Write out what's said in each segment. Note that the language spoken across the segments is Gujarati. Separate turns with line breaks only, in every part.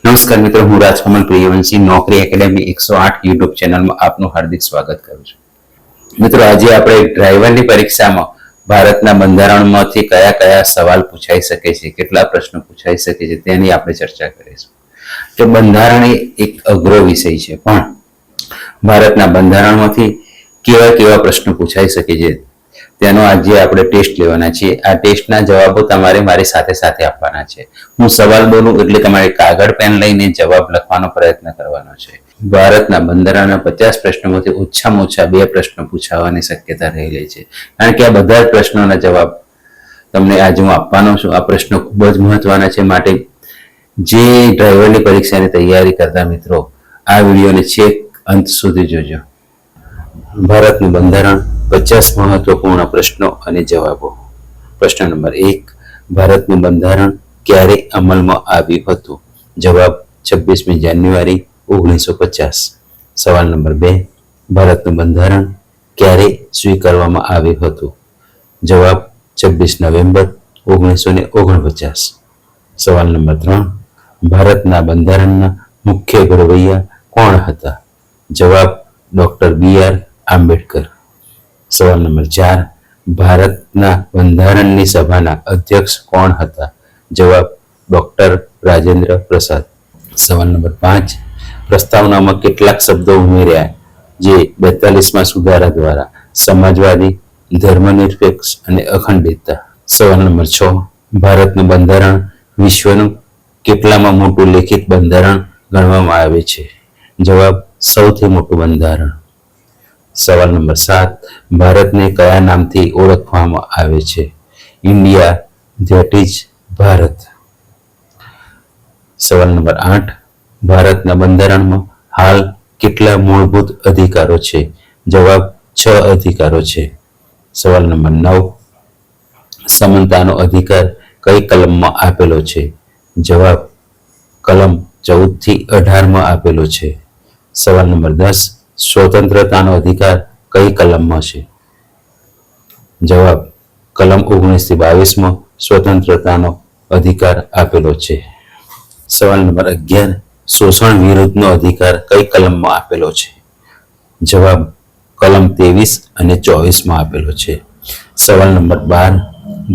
નમસ્કાર મિત્રો, હું રાજકમલ પ્રિયવંશી નોકરી એકેડેમી 108 યુટ્યુબ ચેનલમાં આપનું હાર્દિક સ્વાગત કરું છું. મિત્રો, આજે આપણે ડ્રાઈવરની પરીક્ષામાં ભારતના બંધારણમાંથી કયા કયા સવાલ પૂછાઈ શકે છે, કેટલા પ્રશ્નો પૂછાઈ શકે છે તેની આપણે ચર્ચા કરીશું. તો બંધારણ એક અઘરો વિષય છે, પણ ભારતના બંધારણમાંથી કેવા કેવા પ્રશ્નો પૂછાઈ શકે છે તેનો આજે આપણે ટેસ્ટ લેવાના છીએ. આ ટેસ્ટના જવાબો તમારે મારી સાથે સાથે આપવાના છે. હું સવાલ બોલું એટલે તમારે કાગળ પેન લઈને જવાબ લખવાનો પ્રયત્ન કરવાનો છે. ભારતના બંધારણના 50 પ્રશ્નોમાંથી ઓછામાં ઓછા 2 પ્રશ્નો પૂછાવાની શક્યતા રહેલી છે, કારણ કે આ બધા જ પ્રશ્નોના જવાબ તમને આજે હું આપવાનો છું. આ પ્રશ્નો ખૂબ જ મહત્વના છે, માટે જે ડ્રાઈવરની પરીક્ષાની તૈયારી કરતા મિત્રો આ વિડીયોને છેક અંત સુધી જોજો. ભારતનું બંધારણ 50 મહત્વપૂર્ણ પ્રશ્નો અને જવાબો. પ્રશ્ન નંબર 1, ભારતનું બંધારણ ક્યારે અમલમાં આવ્યું હતું? જવાબ 26મી જાન્યુઆરી 1950. સવાલ નંબર 2, ભારતનું બંધારણ ક્યારે સ્વીકારવામાં આવ્યું હતું? જવાબ 26 નવેમ્બર 1949. સવાલ નંબર 3, ભારતના બંધારણના મુખ્ય ઘડવૈયા કોણ હતા? જવાબ ડોક્ટર બી.આર. આંબેડકર. સવાલ નંબર 4, ભારતના બંધારણની સભાના અધ્યક્ષ કોણ હતા? જવાબ ડોક્ટર રાજેન્દ્ર પ્રસાદ. સવાલ નંબર 5, પ્રસ્તાવનામાં કેટલાક શબ્દો ઉમેર્યા જે 42માં સુધારા દ્વારા? સમાજવાદી, ધર્મનિરપેક્ષ અને અખંડિતતા. સવાલ નંબર 6, ભારતનું બંધારણ વિશ્વનું કેટલામાં મોટું લેખિત બંધારણ ગણવામાં આવે છે? જવાબ સૌથી મોટું બંધારણ. સવાલ નંબર 7, ભારતને કયા નામથી ઓળખવામાં આવે છે? India, that is Bharat. સવાલ નંબર 8, ભારતના બંધારણમાં હાલ કેટલા મૂળભૂત અધિકારો છે? જવાબ 6 અધિકારો છે. સવાલ નંબર 9, સમાનતાનો અધિકાર કઈ કલમમાં આપેલો છે? જવાબ કલમ 14 થી 18માં આપેલો છે. સવાલ નંબર 10, સ્વતંત્રતાનો અધિકાર કઈ કલમમાં છે? જવાબ કલમ 19 થી 22માં સ્વતંત્રતાનો અધિકાર આપેલો છે. સવાલ નંબર 11, શોષણ વિરુદ્ધનો અધિકાર કઈ કલમમાં આપેલો છે? જવાબ કલમ 23 અને 24માં આપેલો છે. સવાલ નંબર 12,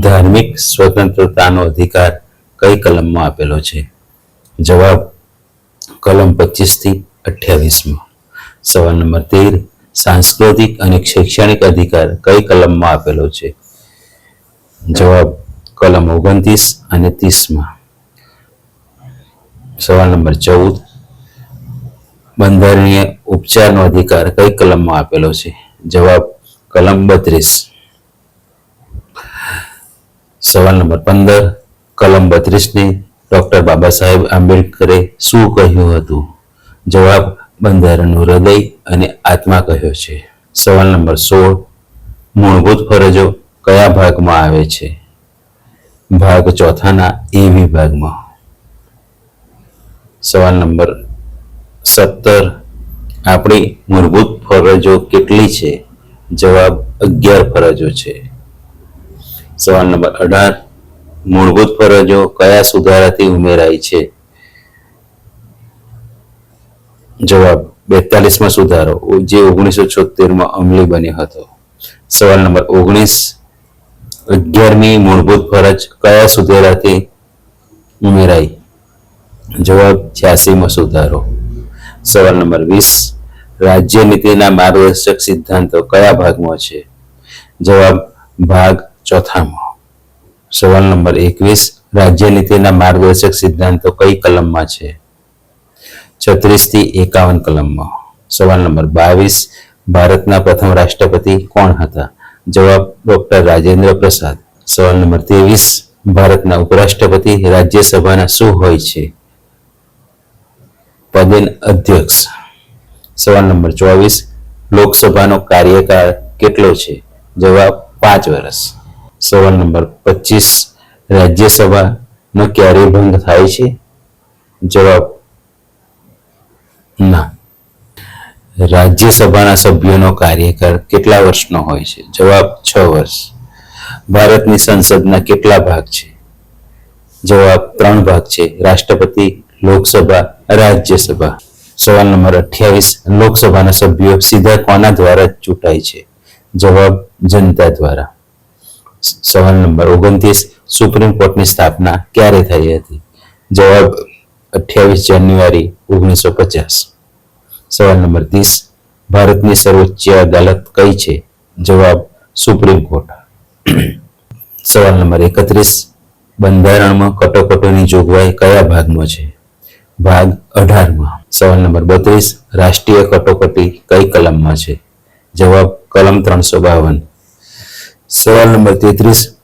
ધાર્મિક સ્વતંત્રતાનો અધિકાર કઈ કલમમાં આપેલો છે? જવાબ કલમ 25 થી 28માં. સવાલ નંબર 13, સાંસ્કૃતિક અને શૈક્ષણિક અધિકાર કઈ કલમમાં આપેલો છે? જવાબ કલમ 29 અને 30માં. સવાલ નંબર 14, બંધારણીય ઉપચારનો અધિકાર કઈ કલમમાં આપેલો છે? જવાબ કલમ 32. સવાલ નંબર 15, કલમ 32ને ડોક્ટર બાબા સાહેબ આંબેડકરે શું કહ્યું હતું? જવાબ બંધારણનું હૃદય અને આત્મા કહ્યો છે. સવાલ નંબર 16, મૂળભૂત ફરજો કયા ભાગમાં આવે છે? ભાગ 4ના એ વિભાગમાં. સવાલ નંબર 17, આપણી મૂળભૂત ફરજો કેટલી છે? જવાબ 11 ફરજો છે. સવાલ નંબર 18, મૂળભૂત ફરજો કયા સુધારાથી ઉમેરાઈ છે? જવાબ 42માં સુધારો, જે 1976માં અમલી બન્યો હતો. સવાલ નંબર 19, 11મી મૂળભૂત ફરજ કયા સુધારાથી ઉમેરાઈ? જવાબ 86માં સુધારો. સવાલ નંબર 20, રાજ્ય નીતિના માર્ગદર્શક સિદ્ધાંતો કયા ભાગમાં છે? જવાબ ભાગ 4માં. સવાલ નંબર 21, રાજ્ય નીતિના માર્ગદર્શક સિદ્ધાંતો કઈ કલમમાં છે? 36 થી 51 કલમમાં. સવાલ નંબર 22, ભારતના પ્રથમ રાષ્ટ્રપતિ કોણ હતા? જવાબ ડોક્ટર રાજેન્દ્ર પ્રસાદ. સવાલ નંબર 23, ભારતના ઉપરાષ્ટ્રપતિ રાજ્યસભાના શું હોય છે? પદેન અધ્યક્ષ. સવાલ નંબર 24, લોકસભાનો કાર્યકાળ કેટલો છે? જવાબ 5 વર્ષ. સવાલ નંબર 25, રાજ્યસભાનો ક્યારે ભંગ થાય છે? જવાબ ના. રાજ્યસભાના સભ્યોનો કાર્યકાળ કેટલા વર્ષનો હોય છે? જવાબ 6 વર્ષ. ભારતની સંસદના કેટલા ભાગ છે? જવાબ 3 ભાગ છે. રાષ્ટ્રપતિ, લોકસભા, રાજ્યસભા. સવાલ નંબર 28, લોકસભાના સભ્યો સીધા કોના દ્વારા ચૂંટાય છે? જવાબ, જનતા દ્વારા. સવાલ નંબર 29, સુપ્રીમ કોર્ટની સ્થાપના ક્યારે થઈ હતી? જવાબ, 28 જાન્યુઆરી 1950. સવાલ નંબર 30, ભારતની સર્વોચ્ચ અદાલત કઈ છે? જવાબ, સુપ્રીમ કોર્ટ. સવાલ નંબર 31, બંધારણમાં કટોકટીની જોગવાઈ કયા ભાગમાં છે? ભાગ 18માં. સવાલ નંબર 32, રાષ્ટ્રીય કટોકટી કઈ કલમમાં છે? જવાબ, કલમ 352. સવાલ નંબર 33,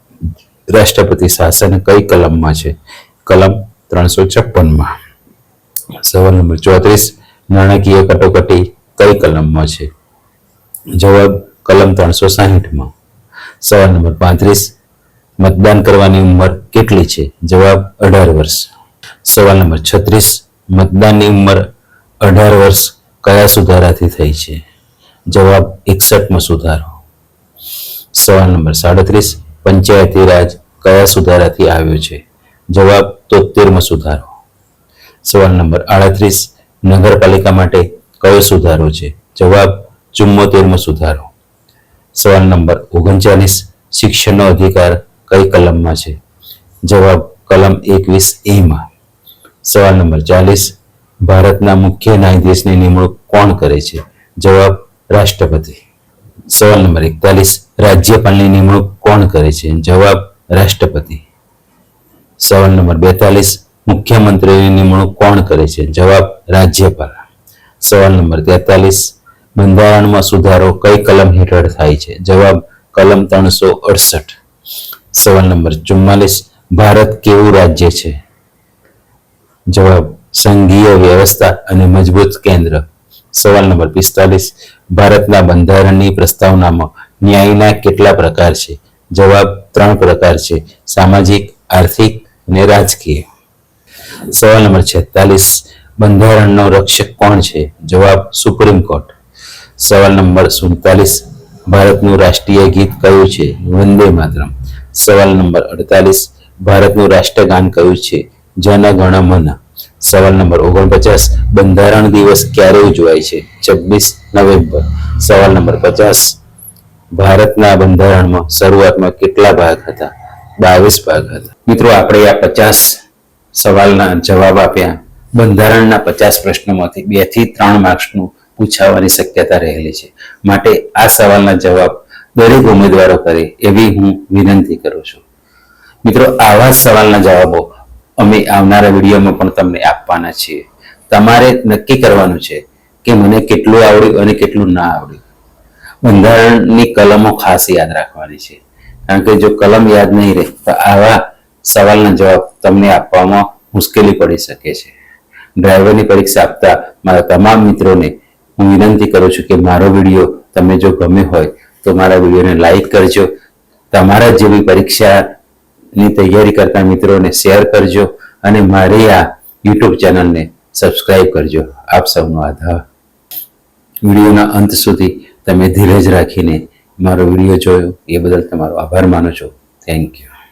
રાષ્ટ્રપતિ શાસન કઈ કલમમાં છે? કલમ 356માં. સવાલ નંબર 34, નાણાકીય કટોકટી કઈ કલમમાં છે? જવાબ, કલમ 360માં. સવાલ નંબર 35, મતદાન કરવાની ઉંમર કેટલી છે? જવાબ, 18 વર્ષ. સવાલ નંબર 36, મતદાનની ઉંમર 18 વર્ષ કયા સુધારાથી થઈ છે? જવાબ, 61મો સુધારો. સવાલ નંબર 37, પંચાયતી રાજ કયા સુધારાથી આવ્યો છે? જવાબ, 73મો સુધારો. સવાલ નંબર 38, નગરપાલિકા માટે કયો સુધારો છે? જવાબ, 74મો સુધારો. સવાલ નંબર 39, શિક્ષણનો અધિકાર કઈ કલમમાં છે? જવાબ, કલમ 21A માં. સવાલ નંબર 40, ભારતના મુખ્ય ન્યાયાધીશની નિમણૂક કોણ કરે છે? જવાબ, રાષ્ટ્રપતિ. સવાલ નંબર 41, રાજ્યપાલની નિમણૂક કોણ કરે છે? જવાબ, રાષ્ટ્રપતિ. સવાલ નંબર 42, મુખ્યમંત્રીની નિમણૂક કોણ કરે છે? જવાબ, રાજ્યપાલ. સવાલ નંબર 43, બંધારણમાં સુધારો કઈ કલમ હેઠળ થાય છે? જવાબ, કલમ 368. સવાલ નંબર 44, ભારત કેવું રાજ્ય છે? જવાબ, સંઘીય વ્યવસ્થા અને મજબૂત કેન્દ્ર. સવાલ નંબર 45, ભારતના બંધારણની પ્રસ્તાવનામાં ન્યાયના કેટલા પ્રકાર છે? જવાબ, 3 પ્રકાર છે, સામાજિક, આર્થિક અને રાજકીય. સવાલ નંબર 46, બંધારણનો રક્ષક કોણ છે? જવાબ, સુપ્રીમ કોર્ટ. સવાલ નંબર 47, ભારતનું રાષ્ટ્રીય ગીત કયું છે? વંદે માતરમ. સવાલ નંબર 48, ભારતનું રાષ્ટ્રગાન કયું છે? જન ગણ મન. સવાલ નંબર 49, બંધારણ દિવસ ક્યારે ઉજવાય છે? 26 નવેમ્બર. સવાલ નંબર 50, ભારતના બંધારણમાં શરૂઆતમાં કેટલા ભાગ હતા? 22 ભાગ હતા. મિત્રો, આપણે આ 50 સવાલના જવાબ આપ્યા. બંધારણના 50 પ્રશ્નોમાંથી 2 થી 3 માર્ક્સનું પૂછાવાની શક્યતા રહેલી છે. માટે આ સવાલના જવાબ દરેક ઉમેદવારો કરે એવી હું વિનંતી કરું છું. મિત્રો, આવા સવાલના જવાબો અમે આવનારા વિડીયોમાં પણ તમને આપવાના છીએ. તમારે નક્કી કરવાનું છે કે મને કેટલું આવડ્યું અને કેટલું ના આવડ્યું. બંધારણની કલમો ખાસ યાદ રાખવાની છે, કારણ કે જો કલમ યાદ નહીં રહે તો આવા સવાલના જવાબ તમને આપવામાં મુશ્કેલી પડી શકે છે. ડ્રાઈવરની પરીક્ષા આપતા મારા તમામ મિત્રોને હું વિનંતી કરું છું કે મારો વિડીયો તમને જો ગમ્યો હોય તો મારા વિડીયોને લાઈક કરજો. તમારા જેવી પરીક્ષાની તૈયારી કરતા મિત્રોને શેર કરજો અને મારી આ યુટ્યુબ ચેનલને સબસ્ક્રાઈબ કરજો. આપ સૌનો આભાર. વિડીયોના અંત સુધી તમે ધીરજ રાખીને મારો વિડીયો જોયો એ બદલ તમારો આભાર માનું છું. Thank you.